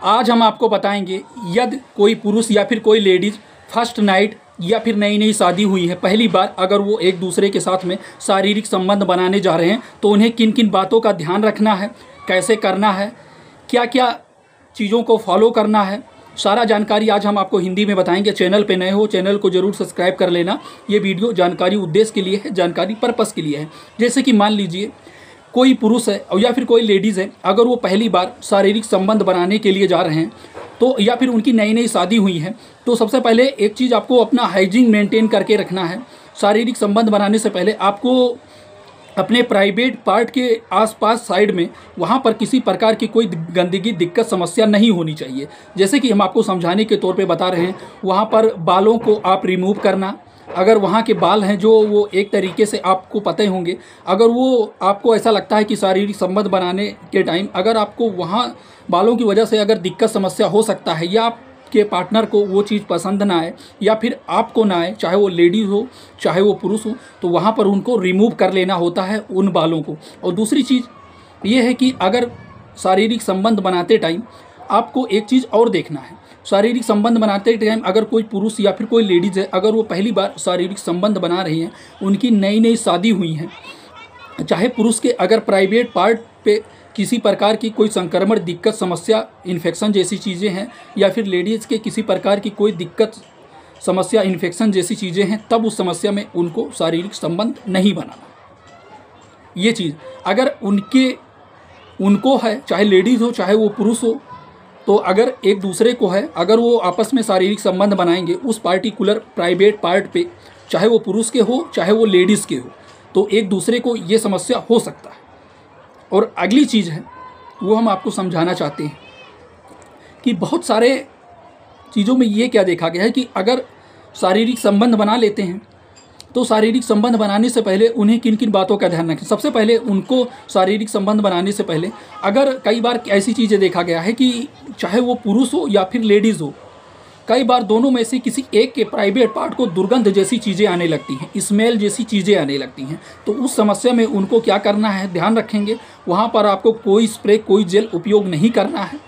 आज हम आपको बताएंगे यदि कोई पुरुष या फिर कोई लेडीज़ फर्स्ट नाइट या फिर नई नई शादी हुई है, पहली बार अगर वो एक दूसरे के साथ में शारीरिक संबंध बनाने जा रहे हैं तो उन्हें किन किन बातों का ध्यान रखना है, कैसे करना है, क्या क्या चीज़ों को फॉलो करना है, सारा जानकारी आज हम आपको हिंदी में बताएंगे। चैनल पे नए हो चैनल को जरूर सब्सक्राइब कर लेना। ये वीडियो जानकारी उद्देश्य के लिए है, जानकारी पर्पस के लिए है। जैसे कि मान लीजिए कोई पुरुष है या फिर कोई लेडीज़ है, अगर वो पहली बार शारीरिक संबंध बनाने के लिए जा रहे हैं तो या फिर उनकी नई नई शादी हुई है, तो सबसे पहले एक चीज़ आपको अपना हाइजीन मेंटेन करके रखना है। शारीरिक संबंध बनाने से पहले आपको अपने प्राइवेट पार्ट के आसपास साइड में वहाँ पर किसी प्रकार की कोई गंदगी दिक्कत समस्या नहीं होनी चाहिए। जैसे कि हम आपको समझाने के तौर पे बता रहे हैं, वहाँ पर बालों को आप रिमूव करना। अगर वहाँ के बाल हैं जो वो एक तरीके से आपको पते होंगे, अगर वो आपको ऐसा लगता है कि शारीरिक संबंध बनाने के टाइम अगर आपको वहाँ बालों की वजह से अगर दिक्कत समस्या हो सकता है या आपके पार्टनर को वो चीज़ पसंद ना आए या फिर आपको ना आए, चाहे वो लेडीज़ हो चाहे वो पुरुष हो, तो वहाँ पर उनको रिमूव कर लेना होता है उन बालों को। और दूसरी चीज़ ये है कि अगर शारीरिक संबंध बनाते टाइम आपको एक चीज़ और देखना है। शारीरिक संबंध बनाते टाइम अगर कोई पुरुष या फिर कोई लेडीज़ है, अगर वो पहली बार शारीरिक संबंध बना रही हैं, उनकी नई नई शादी हुई हैं, चाहे पुरुष के अगर प्राइवेट पार्ट पे किसी प्रकार की कोई संक्रमण दिक्कत समस्या इन्फेक्शन जैसी चीज़ें हैं या फिर लेडीज़ के किसी प्रकार की कोई दिक्कत समस्या इन्फेक्शन जैसी चीज़ें हैं, तब उस समस्या में उनको शारीरिक संबंध नहीं बनाना। ये चीज़ अगर उनको है, चाहे लेडीज़ हो चाहे वो पुरुष हो, तो अगर एक दूसरे को है, अगर वो आपस में शारीरिक संबंध बनाएंगे उस पार्टिकुलर प्राइवेट पार्ट पे, चाहे वो पुरुष के हो चाहे वो लेडीज़ के हो, तो एक दूसरे को ये समस्या हो सकता है। और अगली चीज़ है वो हम आपको समझाना चाहते हैं कि बहुत सारे चीज़ों में ये क्या देखा गया है कि अगर शारीरिक संबंध बना लेते हैं तो शारीरिक संबंध बनाने से पहले उन्हें किन किन बातों का ध्यान रखें। सबसे पहले उनको शारीरिक संबंध बनाने से पहले अगर कई बार ऐसी चीज़ें देखा गया है कि चाहे वो पुरुष हो या फिर लेडीज़ हो, कई बार दोनों में से किसी एक के प्राइवेट पार्ट को दुर्गंध जैसी चीज़ें आने लगती हैं, स्मेल जैसी चीज़ें आने लगती हैं। तो उस समस्या में उनको क्या करना है, ध्यान रखेंगे वहाँ पर आपको कोई स्प्रे कोई जेल उपयोग नहीं करना है।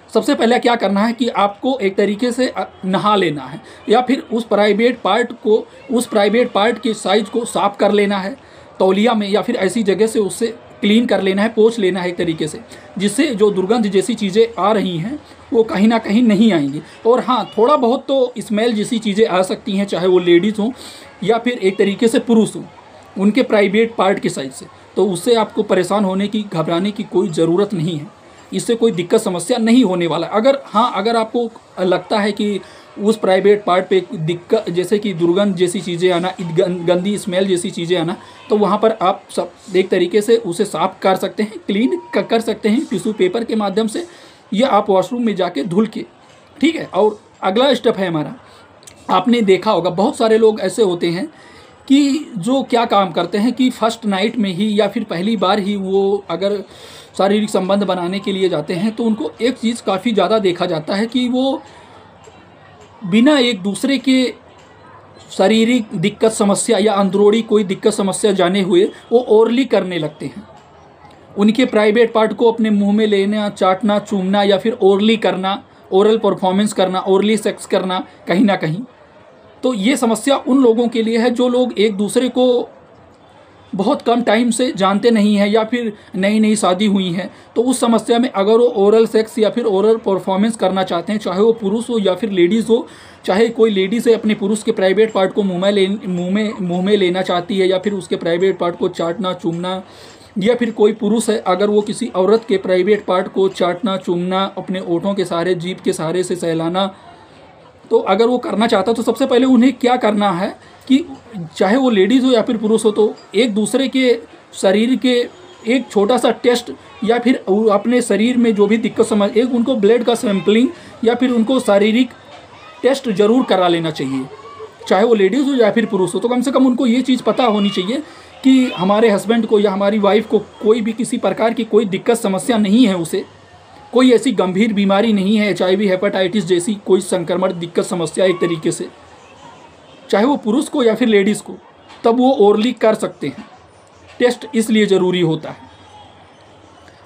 सबसे पहले क्या करना है कि आपको एक तरीके से नहा लेना है या फिर उस प्राइवेट पार्ट के साइज को साफ कर लेना है तौलिया में या फिर ऐसी जगह से उससे क्लीन कर लेना है, पोंछ लेना है एक तरीके से, जिससे जो दुर्गंध जैसी चीज़ें आ रही हैं वो कहीं ना कहीं नहीं आएंगी। और हाँ, थोड़ा बहुत तो स्मेल जैसी चीज़ें आ सकती हैं, चाहे वो लेडीज़ हों या फिर एक तरीके से पुरुष हों, उनके प्राइवेट पार्ट के साइज से। तो उससे आपको परेशान होने की घबराने की कोई ज़रूरत नहीं है, इससे कोई दिक्कत समस्या नहीं होने वाला। अगर आपको लगता है कि उस प्राइवेट पार्ट पे दिक्कत जैसे कि दुर्गंध जैसी चीज़ें आना, गंदी स्मेल जैसी चीज़ें आना, तो वहाँ पर आप सब एक तरीके से उसे साफ कर सकते हैं, क्लीन कर सकते हैं टिश्यू पेपर के माध्यम से, या आप वॉशरूम में जाके धुल के, ठीक है। और अगला स्टेप है हमारा, आपने देखा होगा बहुत सारे लोग ऐसे होते हैं कि जो क्या काम करते हैं कि फर्स्ट नाइट में ही या फिर पहली बार ही वो अगर शारीरिक संबंध बनाने के लिए जाते हैं तो उनको एक चीज़ काफ़ी ज़्यादा देखा जाता है कि वो बिना एक दूसरे के शारीरिक दिक्कत समस्या या अंदरूनी कोई दिक्कत समस्या जाने हुए वो ओरली करने लगते हैं। उनके प्राइवेट पार्ट को अपने मुंह में लेना, चाटना, चूमना या फिर ओरली करना, ओरल परफॉर्मेंस करना, ओरली सेक्स करना कहीं ना कहीं। तो ये समस्या उन लोगों के लिए है जो लोग एक दूसरे को बहुत कम टाइम से जानते नहीं हैं या फिर नई नई शादी हुई है। तो उस समस्या में अगर वो ओरल सेक्स या फिर ओरल परफॉर्मेंस करना चाहते हैं, चाहे वो पुरुष हो या फिर लेडीज़ हो, चाहे कोई लेडीज़ है अपने पुरुष के प्राइवेट पार्ट को मुंह में लेना चाहती है या फिर उसके प्राइवेट पार्ट को चाटना चूमना, या फिर कोई पुरुष है अगर वो किसी औरत के प्राइवेट पार्ट को चाटना चूमना, अपने ओंठों के सहारे, जीभ के सहारे से सहलाना, तो अगर वो करना चाहता तो सबसे पहले उन्हें क्या करना है कि चाहे वो लेडीज़ हो या फिर पुरुष हो, तो एक दूसरे के शरीर के एक छोटा सा टेस्ट या फिर अपने शरीर में जो भी दिक्कत समझ, एक उनको ब्लड का सैंपलिंग या फिर उनको शारीरिक टेस्ट ज़रूर करा लेना चाहिए, चाहे वो लेडीज़ हो या फिर पुरुष हो। तो कम से कम उनको ये चीज़ पता होनी चाहिए कि हमारे हस्बैंड को या हमारी वाइफ को कोई भी किसी प्रकार की कोई दिक्कत समस्या नहीं है, उसे कोई ऐसी गंभीर बीमारी नहीं है, HIV हेपेटाइटिस जैसी कोई संक्रमण दिक्कत समस्या एक तरीके से, चाहे वो पुरुष को या फिर लेडीज़ को, तब वो ओरली कर सकते हैं। टेस्ट इसलिए ज़रूरी होता है।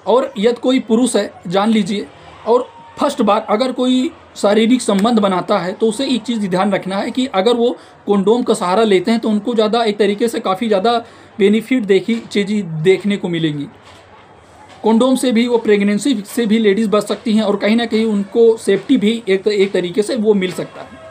और यदि कोई पुरुष है, जान लीजिए, और फर्स्ट बार अगर कोई शारीरिक संबंध बनाता है तो उसे एक चीज़ ध्यान रखना है कि अगर वो कंडोम का सहारा लेते हैं तो उनको ज़्यादा एक तरीके से काफ़ी ज़्यादा बेनिफिट चीज़ें देखने को मिलेंगी। कंडोम से भी वो प्रेगनेंसी से भी लेडीज़ बच सकती हैं और कहीं ना कहीं उनको सेफ्टी भी एक तरीके से वो मिल सकता है।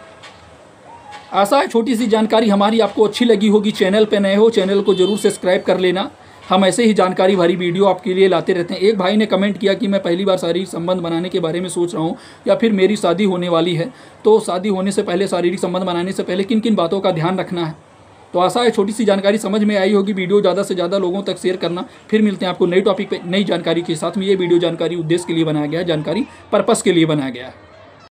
आशा है छोटी सी जानकारी हमारी आपको अच्छी लगी होगी। चैनल पे नए हो, चैनल को जरूर सब्सक्राइब कर लेना। हम ऐसे ही जानकारी भरी वीडियो आपके लिए लाते रहते हैं। एक भाई ने कमेंट किया कि मैं पहली बार शारीरिक संबंध बनाने के बारे में सोच रहा हूँ या फिर मेरी शादी होने वाली है, तो शादी होने से पहले शारीरिक संबंध बनाने से पहले किन किन बातों का ध्यान रखना है। तो आशा है छोटी सी जानकारी समझ में आई होगी। वीडियो ज़्यादा से ज़्यादा लोगों तक शेयर करना। फिर मिलते हैं आपको नई टॉपिक पे नई जानकारी के साथ में। ये वीडियो जानकारी उद्देश्य के लिए बनाया गया है, जानकारी पर्पस के लिए बनाया गया है।